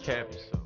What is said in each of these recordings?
episode.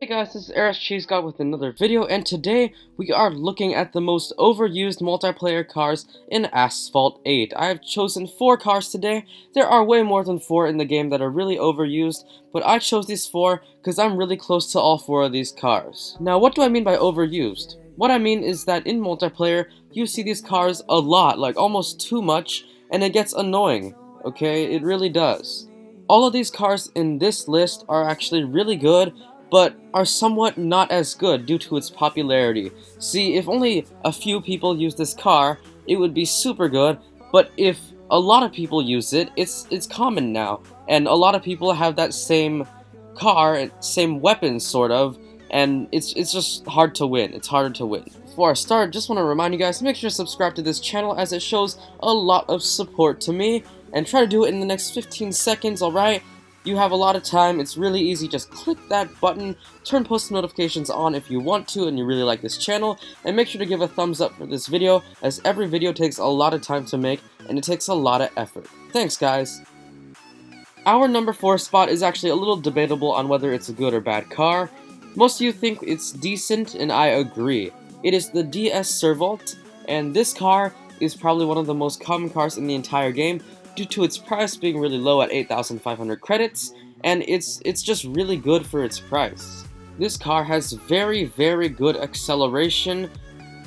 Hey guys, this is Aris Cheese God with another video, and today we are looking at the most overused multiplayer cars in Asphalt 8. I have chosen 4 cars today. There are way more than 4 in the game that are really overused, but I chose these 4 because I'm really close to all 4 of these cars. Now, what do I mean by overused? What I mean is that in multiplayer, you see these cars a lot, like almost too much, and it gets annoying, okay? It really does. All of these cars in this list are actually really good, but are somewhat not as good due to its popularity. See, if only a few people use this car, it would be super good, but if a lot of people use it, it's common now, and a lot of people have that same car, same weapons sort of, and it's just hard to win. It's harder to win. Before I start, just want to remind you guys to make sure to subscribe to this channel as it shows a lot of support to me, and try to do it in the next 15 seconds, alright? You have a lot of time, it's really easy, just click that button, turn post notifications on if you want to and you really like this channel, and make sure to give a thumbs up for this video, as every video takes a lot of time to make, and it takes a lot of effort. Thanks guys! Our number 4 spot is actually a little debatable on whether it's a good or bad car. Most of you think it's decent, and I agree. It is the DSvolt, and this car is probably one of the most common cars in the entire game, due to its price being really low at 8,500 credits, and it's just really good for its price. This car has very good acceleration,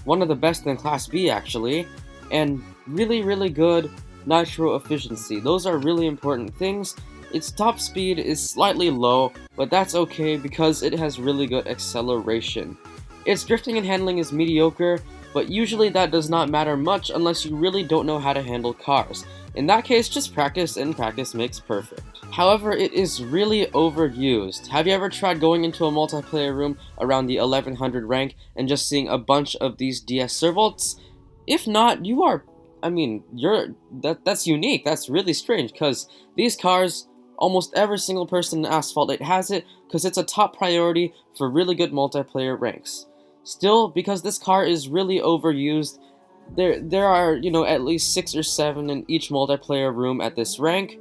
one of the best in Class B actually, and really good nitro efficiency. Those are really important things. Its top speed is slightly low, but that's okay because it has really good acceleration. Its drifting and handling is mediocre, but usually that does not matter much unless you really don't know how to handle cars. In that case, just practice, and practice makes perfect. However, it is really overused. Have you ever tried going into a multiplayer room around the 1100 rank and just seeing a bunch of these DSvolt? If not, you are, that's unique. That's really strange, because these cars, almost every single person in Asphalt 8 has it, because it's a top priority for really good multiplayer ranks. Still, because this car is really overused, there are, at least 6 or 7 in each multiplayer room at this rank,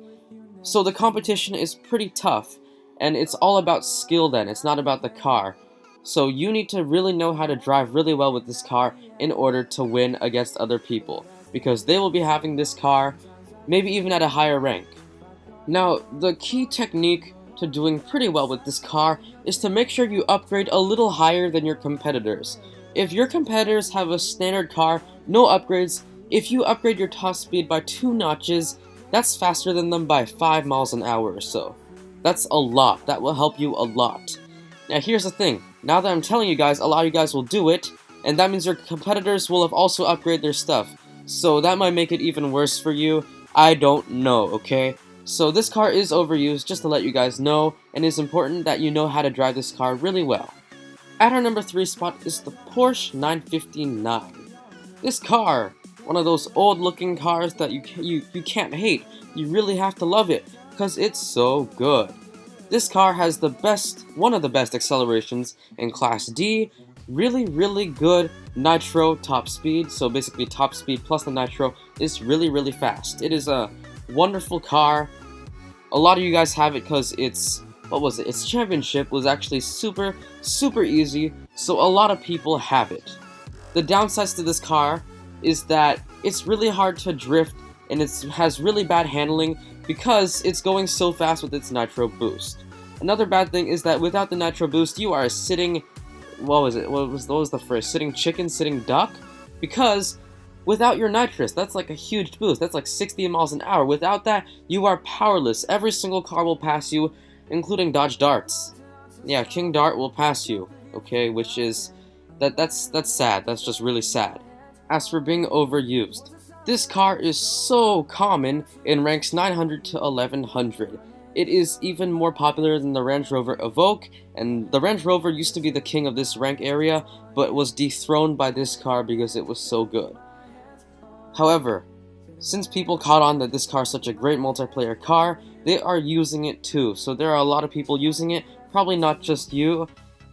so the competition is pretty tough, and it's all about skill then, it's not about the car. So you need to really know how to drive really well with this car in order to win against other people, because they will be having this car, maybe even at a higher rank. Now, the key technique to doing pretty well with this car is to make sure you upgrade a little higher than your competitors. If your competitors have a standard car, no upgrades, if you upgrade your top speed by 2 notches, that's faster than them by 5 miles an hour or so. That's a lot. That will help you a lot. Now here's the thing. Now that I'm telling you guys, a lot of you guys will do it, and that means your competitors will have also upgraded their stuff. So that might make it even worse for you. I don't know, okay? So this car is overused, just to let you guys know, and it's important that you know how to drive this car really well. At our number 3 spot is the Porsche 959. This car, one of those old looking cars that you can't hate, you really have to love it, because it's so good. This car has one of the best accelerations in Class D, really good nitro top speed, so basically top speed plus the nitro is really fast. It is a wonderful car. A lot of you guys have it because its championship was actually super easy, so a lot of people have it. The downsides to this car is that it's really hard to drift, and it has really bad handling because it's going so fast with its nitro boost. Another bad thing is that without the nitro boost, you are sitting, what was the phrase? Sitting chicken, sitting duck? Because without your nitrous, that's like a huge boost. That's like 60 miles an hour. Without that, you are powerless. Every single car will pass you, including Dodge Darts. Yeah, King Dart will pass you, okay, which is, that's sad. That's just really sad. As for being overused, this car is so common in ranks 900 to 1100. It is even more popular than the Range Rover Evoque, and the Range Rover used to be the king of this rank area, but was dethroned by this car because it was so good. However, since people caught on that this car is such a great multiplayer car, they are using it too. So there are a lot of people using it, probably not just you.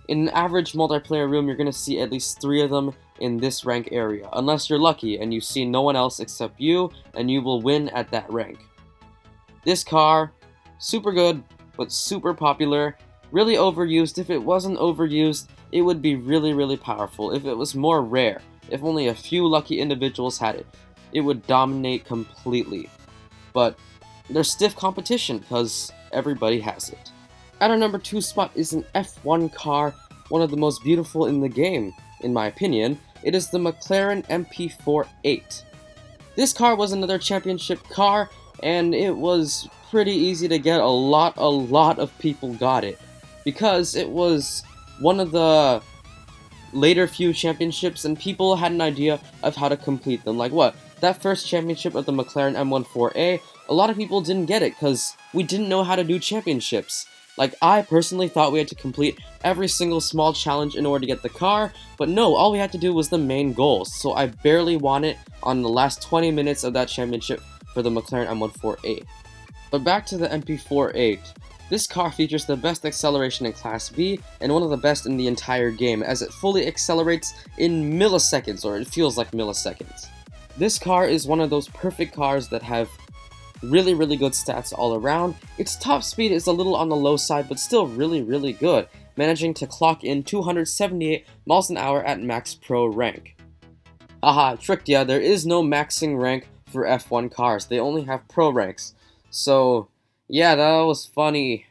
In an average multiplayer room, you're going to see at least 3 of them in this rank area, unless you're lucky and you see no one else except you, and you will win at that rank. This car, super good, but super popular, Really overused. If it wasn't overused, it would be really powerful. If it was more rare, if only a few lucky individuals had it, it would dominate completely. But there's stiff competition because everybody has it. At our number 2 spot is an F1 car, one of the most beautiful in the game, in my opinion. It is the McLaren MP4 8. This car was another championship car, and it was pretty easy to get. A lot of people got it, because it was one of the later few championships, and people had an idea of how to complete them. Like what? That first championship of the McLaren M14A, a lot of people didn't get it, because we didn't know how to do championships. Like, I personally thought we had to complete every single small challenge in order to get the car, but no, all we had to do was the main goals, so I barely won it on the last 20 minutes of that championship for the McLaren M14A. But back to the MP4-8. This car features the best acceleration in Class B, and one of the best in the entire game, as it fully accelerates in milliseconds, or it feels like milliseconds. This car is one of those perfect cars that have really good stats all around. Its top speed is a little on the low side, but still really good, managing to clock in 278 miles an hour at Max Pro rank. Aha, tricked ya, there is no maxing rank for F1 cars, they only have Pro ranks. So, yeah, that was funny.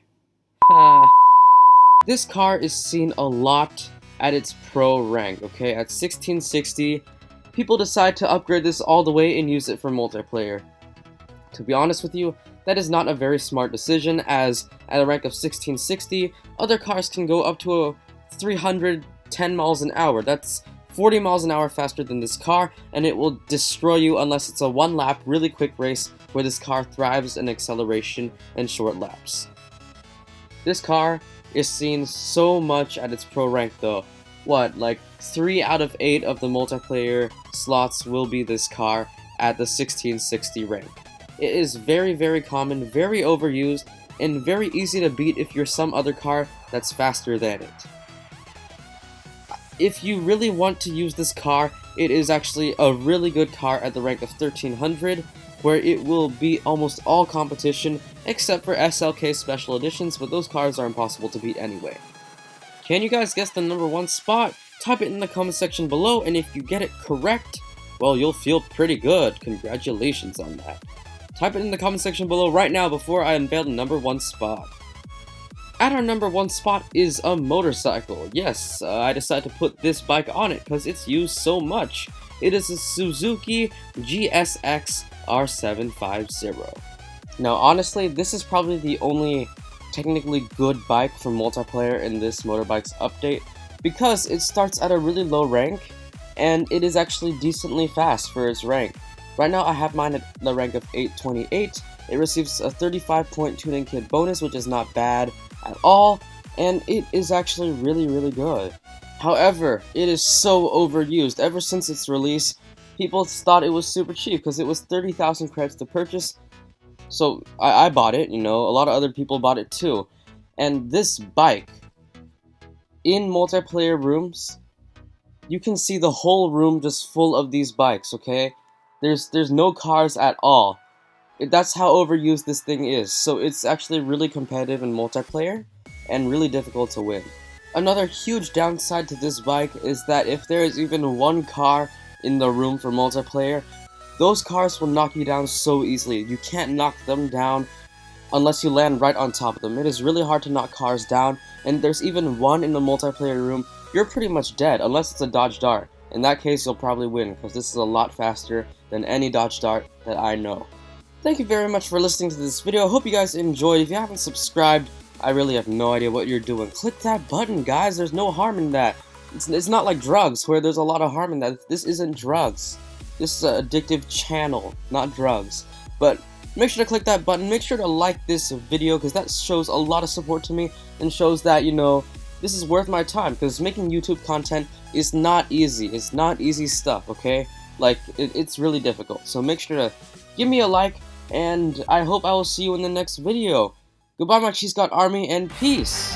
This car is seen a lot at its Pro rank, okay? At 1660, people decide to upgrade this all the way and use it for multiplayer. To be honest with you, that is not a very smart decision, as at a rank of 1660, other cars can go up to 310 miles an hour. That's 40 miles an hour faster than this car, and it will destroy you unless it's a one-lap, really quick race where this car thrives in acceleration and short laps. This car is seen so much at its Pro rank though. What, like 3 out of 8 of the multiplayer slots will be this car at the 1660 rank. It is very common, very overused, and very easy to beat if you're some other car that's faster than it. If you really want to use this car, it is actually a really good car at the rank of 1300, where it will beat almost all competition except for SLK special editions, but those cars are impossible to beat anyway. Can you guys guess the number 1 spot? Type it in the comment section below, and if you get it correct, well, you'll feel pretty good. Congratulations on that. Type it in the comment section below right now before I unveil the number 1 spot. At our number 1 spot is a motorcycle. Yes, I decided to put this bike on it because it's used so much. It is a Suzuki GSX-R750. Now honestly, this is probably the only technically good bike for multiplayer in this motorbikes update, because it starts at a really low rank, and it is actually decently fast for its rank. Right now I have mine at the rank of 828. It receives a 35-point tuning kit bonus, which is not bad at all, and it is actually really good. However, it is so overused. Ever since its release, people thought it was super cheap because it was 30,000 credits to purchase. So I bought it, you know, a lot of other people bought it too. And this bike, in multiplayer rooms, you can see the whole room just full of these bikes, okay? There's no cars at all. That's how overused this thing is. So it's actually really competitive in multiplayer and really difficult to win. Another huge downside to this bike is that if there is even one car in the room for multiplayer, those cars will knock you down so easily. You can't knock them down unless you land right on top of them. It is really hard to knock cars down, and there's even one in the multiplayer room, you're pretty much dead unless it's a Dodge Dart. In that case, you'll probably win, because this is a lot faster than any Dodge Dart that I know. Thank you very much for listening to this video. I hope you guys enjoyed. If you haven't subscribed, I really have no idea what you're doing. Click that button, guys. There's no harm in that. It's not like drugs, where there's a lot of harm in that. This isn't drugs. This is an addictive channel, not drugs. But make sure to click that button. Make sure to like this video, because that shows a lot of support to me and shows that, you know, this is worth my time, because making YouTube content is not easy. It's not easy stuff, okay? Like, it's really difficult. So make sure to give me a like, and I hope I will see you in the next video. Goodbye, my Cheese God Army, and peace!